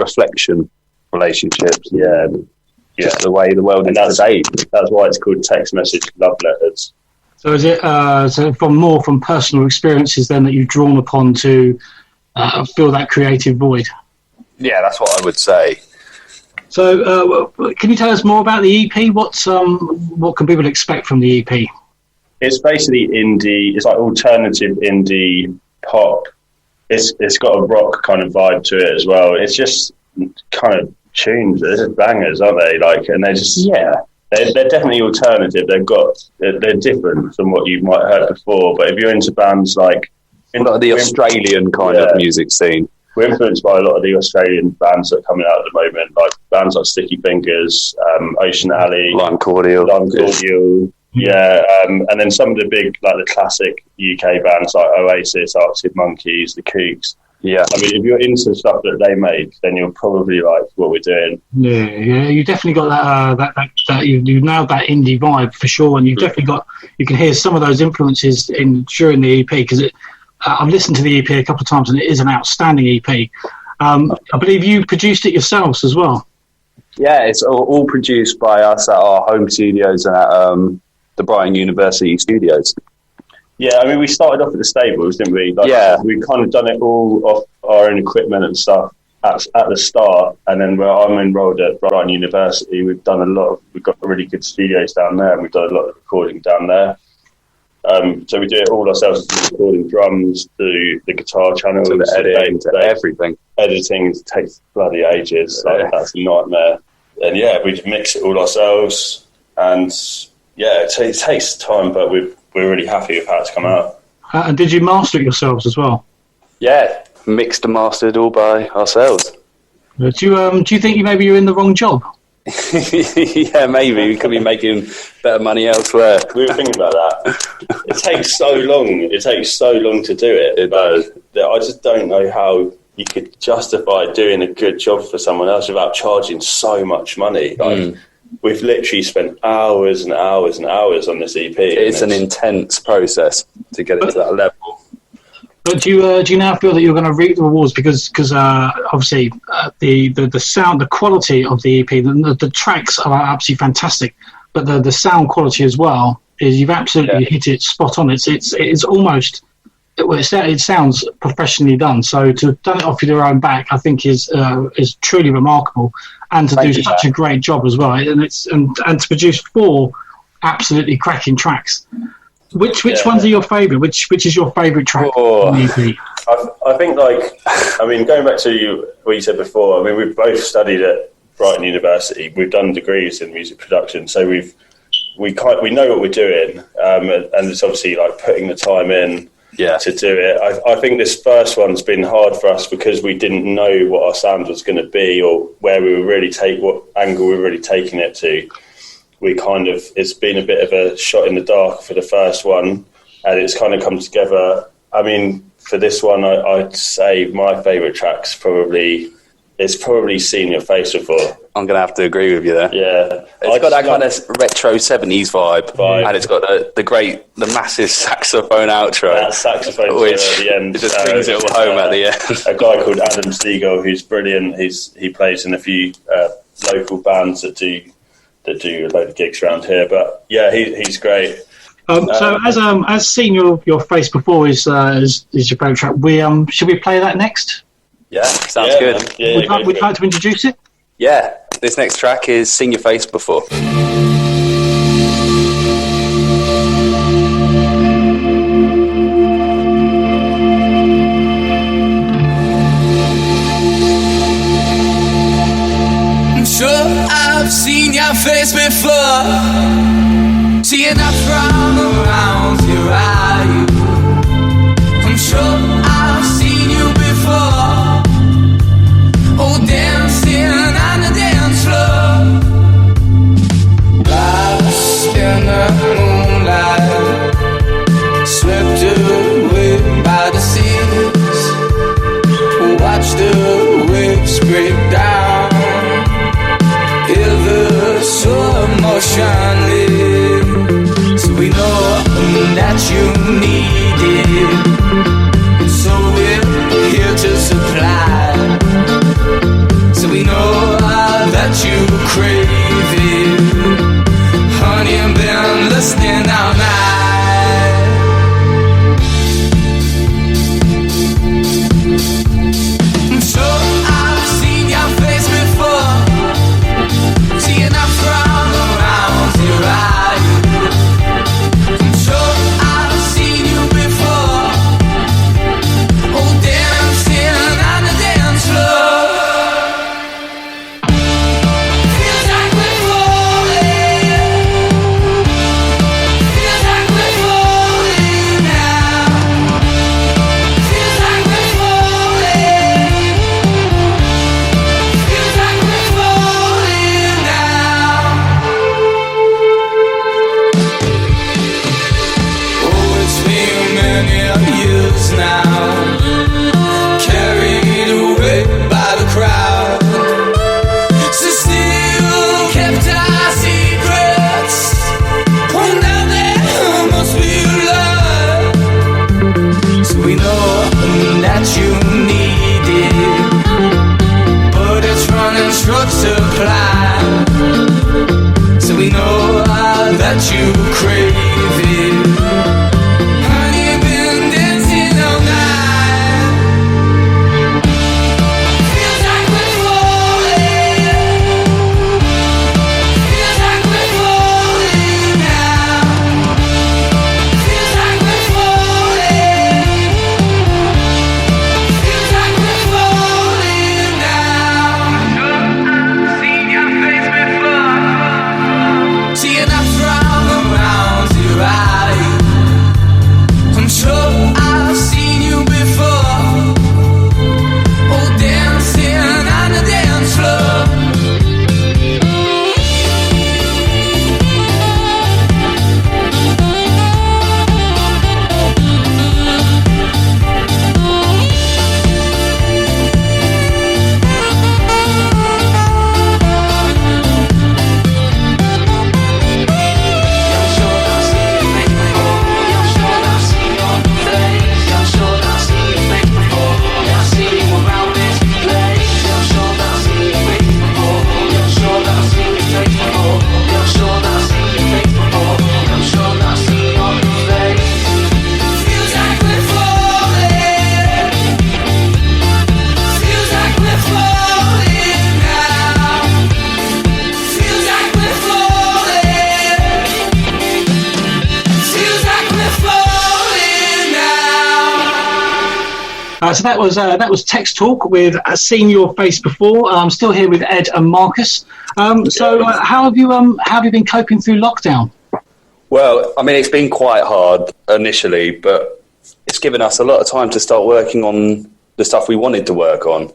reflection relationships. Yeah. Just the way the world is today. That's why it's called text message love letters. So is it from personal experiences then that you've drawn upon to fill that creative void? Yeah, that's what I would say. So can you tell us more about the EP? What can people expect from the EP? It's basically indie. It's like alternative indie pop. It's got a rock kind of vibe to it as well. It's just kind of tunes. They're just bangers, aren't they? And they're just they're definitely alternative. They're different from what you might have heard before. But if you're into bands like the Australian kind of music scene, we're influenced by a lot of the Australian bands that are coming out at the moment, like bands like Sticky Fingers, Ocean Alley, Lime Cordial. Yeah, and then some of the big, like the classic UK bands like Oasis, Arctic Monkeys, The Kooks. Yeah, I mean, if you're into stuff that they make, then you'll probably like what we're doing. Yeah, you definitely got that you nailed that indie vibe for sure, and you can hear some of those influences during the EP because I've listened to the EP a couple of times and it is an outstanding EP. I believe you produced it yourselves as well. Yeah, it's all produced by us at our home studios and at the Brighton University studios. Yeah, I mean, we started off at the stables, didn't we? We've kind of done it all off our own equipment and stuff at the start, and then I'm enrolled at Brighton University. We've got really good studios down there, and we've done a lot of recording down there. So we do it all ourselves, recording drums, do the guitar channels, to the editing, to everything. Editing takes bloody ages. That's a nightmare. And we just mix it all ourselves, and it takes time, but we're really happy with how it's come out. And did you master it yourselves as well? Yeah, mixed and mastered all by ourselves. Do you think maybe you're in the wrong job? Yeah, maybe we could be making better money elsewhere. We were thinking about that. It takes so long. It takes so long to do it. It does. I just don't know how you could justify doing a good job for someone else without charging so much money. We've literally spent hours and hours and hours on this EP. It's an intense process to get it to that level. But do you now feel that you're going to reap the rewards because obviously the sound, the quality of the EP, the tracks are absolutely fantastic, but the sound quality as well is you've absolutely hit it spot on. It's almost it sounds professionally done. So to have done it off your own back, I think is truly remarkable, and to do such a great job as well. And to produce 4 absolutely cracking tracks. Which ones are your favourite? Which is your favourite track on the EP? I think, going back to what you said before, I mean, we've both studied at Brighton University. We've done degrees in music production, so we know what we're doing, and it's obviously like putting the time in to do it. I think this first one's been hard for us because we didn't know what our sound was going to be or where we were what angle we were really taking it to. It's been a bit of a shot in the dark for the first one, and it's kind of come together. I mean, for this one, I'd say my favourite track's probably Seen Your Face Before. I'm going to have to agree with you there. Yeah. It's got that kind of retro 70s vibe. And it's got the massive saxophone outro. That saxophone which at the end. It just brings it all home at the end. A guy called Adam Stiegel, who's brilliant. He plays in a few local bands that do a load of gigs around here, but he's great. So as Seen Your Face Before is your favourite track, should we play that next? Yeah, sounds good. Would you like to introduce it? Yeah, this next track is Seen Your Face Before. I've seen your face before, seeing that frown around your eye. I'm sure I've seen you before, dancing on the dance floor, lost in the moonlight, swept away by the seas, watch the waves break down. So emotionally, so we know that you need So that was TxtTalk with Seeing Your Face Before. I'm still here with Ed and Marcus. How have you been coping through lockdown? Well, I mean, it's been quite hard initially, but it's given us a lot of time to start working on the stuff we wanted to work on.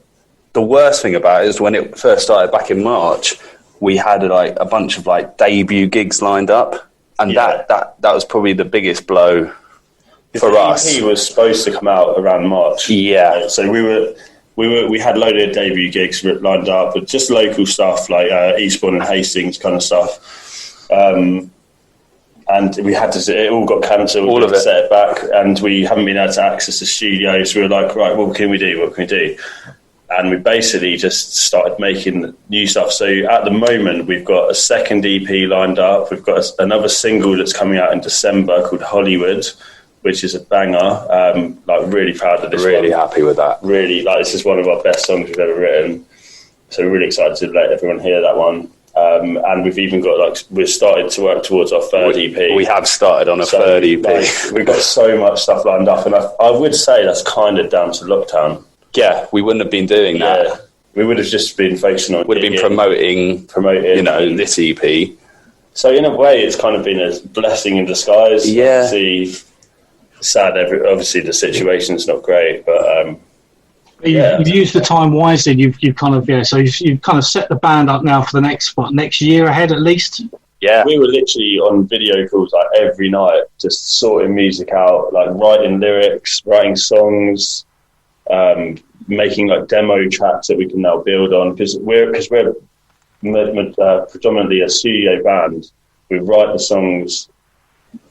The worst thing about it is when it first started back in March, we had like a bunch of like debut gigs lined up, and that was probably the biggest blow for us. The EP was supposed to come out around March. Yeah. So we had a load of debut gigs lined up, but just local stuff like Eastbourne and Hastings kind of stuff. And we had to, it all got cancelled. All of it. Set it back, and we haven't been able to access the studio. So we were like, right, what can we do? And we basically just started making new stuff. So at the moment, we've got a second EP lined up. We've got another single that's coming out in December called Hollywood, which is a banger. Like, really proud of this one. Really happy with that. Really, like, this is one of our best songs we've ever written. So we're really excited to let everyone hear that one. And we've even got, we're starting to work towards our third EP. We have started on a third EP. We've got so much stuff lined up, and I would say that's kind of down to lockdown. Yeah, we wouldn't have been doing that. Yeah. We would have just been focusing on... Would have been promoting, this EP. So in a way, it's kind of been a blessing in disguise. Yeah. Obviously, sad. Obviously, the situation's not great, but... You've used the time wisely. You've kind of you've kind of set the band up now for the next year ahead at least. Yeah, we were literally on video calls like every night, just sorting music out, like writing lyrics, writing songs, making like demo tracks that we can now build on because we're predominantly a studio band. We write the songs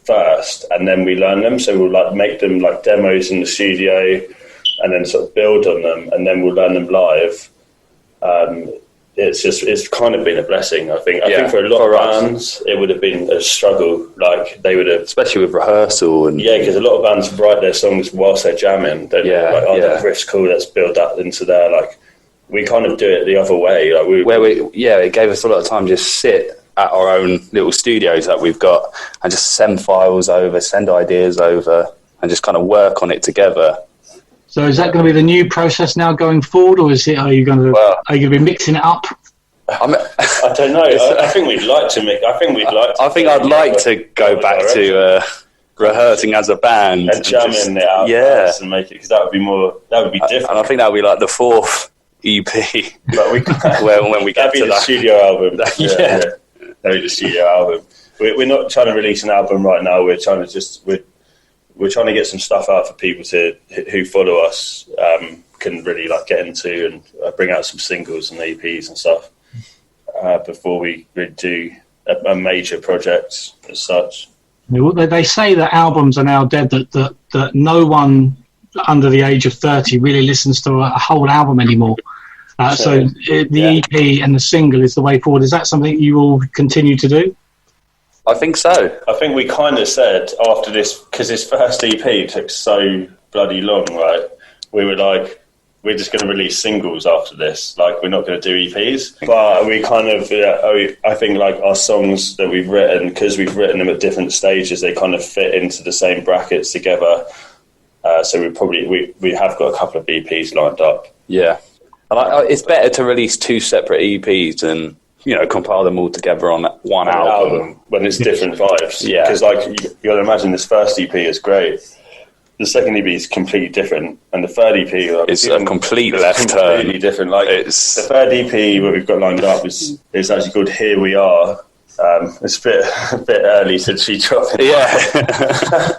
first and then we learn them. So we'll like make them like demos in the studio, and then sort of build on them, and then we'll learn them live. It's kind of been a blessing, I think. I think for a lot of bands, it would have been a struggle. Like they would have, especially with rehearsal and because a lot of bands write their songs whilst they're jamming. That riff's cool. Let's build that into there. Like we kind of do it the other way. Like it gave us a lot of time to just sit at our own little studios that we've got and just send files over, send ideas over, and just kind of work on it together. So is that going to be the new process now going forward, or are you going to be mixing it up? I don't know. I think we'd like to make. I think I'd like to go back to rehearsing as a band and jamming it out, and make it, because that would be different. And I think that would be like the fourth EP. But when we get to the that studio album. That'd be the studio album. We're not trying to release an album right now. We're trying to get some stuff out for people who follow us, can really like get into and bring out some singles and EPs and stuff before we really do a major project as such. They say that albums are now dead, that no one under the age of 30 really listens to a whole album anymore. So the EP and the single is the way forward. Is that something you will continue to do? I think so. I think we kind of said after this, because this first EP took so bloody long, right? We were like, we're just going to release singles after this. Like, we're not going to do EPs. But we kind of, I think like our songs that we've written, because we've written them at different stages, they kind of fit into the same brackets together. So we have got a couple of EPs lined up. Yeah. And it's better to release two separate EPs than... compile them all together on one album when it's different vibes. Yeah, because you got to imagine this first EP is great. The second EP is completely different, and the third EP is a complete left turn. Completely different. The third EP what we've got lined up is actually called "Here We Are." It's a bit early since she dropped it. Yeah.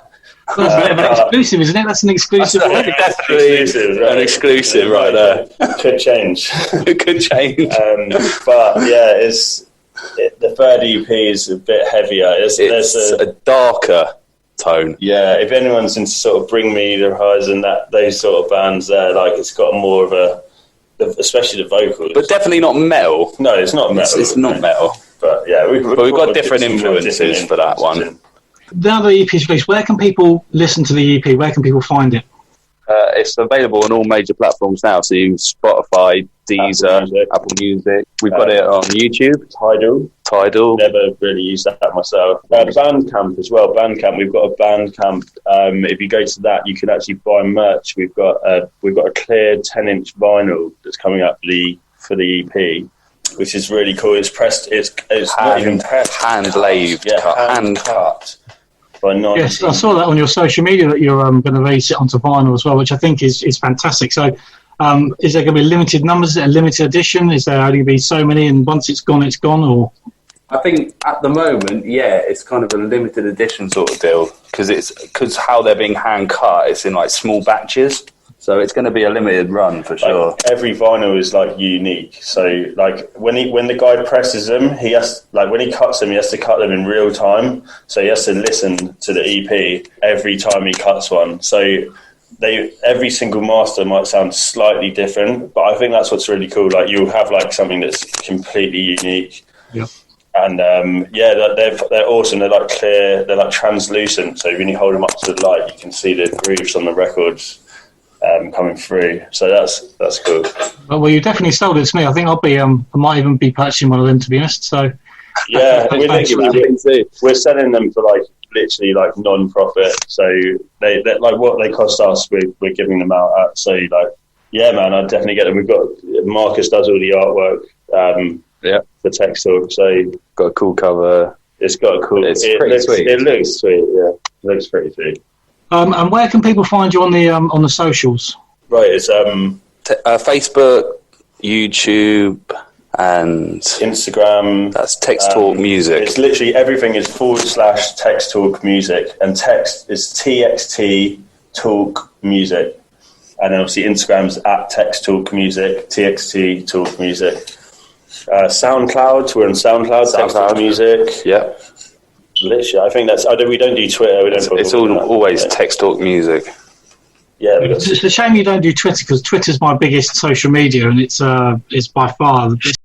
Well, that's a bit of an exclusive, isn't it? That's an exclusive. Definitely an exclusive right there. Could change. It could change. But the third EP is a bit heavier. There's a darker tone. Yeah, if anyone's into sort of Bring Me the Horizon, those sort of bands there, like it's got more of especially the vocals. But definitely not metal. No, it's not metal. It's not metal. But yeah, we've got different influences for that one. Now the EP is released, where can people listen to the EP? Where can people find it? It's available on all major platforms now, so Spotify, Deezer, Apple Music. We've got it on YouTube. Tidal. Never really used that myself. Bandcamp as well. Bandcamp. We've got a Bandcamp. If you go to that, you can actually buy merch. We've got a clear 10-inch vinyl that's coming up for the EP, which is really cool. It's pressed. It's not even pressed. Hand-laved. Hand cut. Yes, I saw that on your social media that you're going to release it onto vinyl as well, which I think is fantastic. So, is there going to be limited numbers? Is it a limited edition? Is there only going to be so many, and once it's gone, or? I think at the moment, it's kind of a limited edition sort of deal because how they're being hand cut, it's in like small batches. So it's going to be a limited run for sure. Like, every vinyl is like unique. So like when the guy presses them, he has when he cuts them, he has to cut them in real time. So he has to listen to the EP every time he cuts one. So every single master might sound slightly different, but I think that's what's really cool. Like you'll have like something that's completely unique. Yeah. And they're awesome. They're like clear. They're like translucent. So when you hold them up to the light, you can see the grooves on the records coming through. So that's cool. Well, you definitely sold it to me. I think I might even be purchasing one of them, to be honest. So yeah, we're selling them for like literally like non-profit. So they like what they cost us, we're giving them out at. So like, yeah, man, I'd definitely get them. We've got Marcus does all the artwork. For TxtTalk. So got a cool cover. It's got a cool. It looks sweet. It looks sweet. Yeah, it looks pretty sweet. And where can people find you on the socials? Right, it's Facebook, YouTube, and Instagram. That's TxtTalk Music. It's literally everything is / TxtTalk Music, and text is TXT Talk Music, and then obviously Instagram's at TxtTalk Music, TXT Talk Music. SoundCloud, we're on SoundCloud. TxtTalk Music. Yeah. Literally, I think we don't do Twitter. It's always TxtTalk Music. Yeah, it's a shame you don't do Twitter because Twitter's my biggest social media and it's by far the best.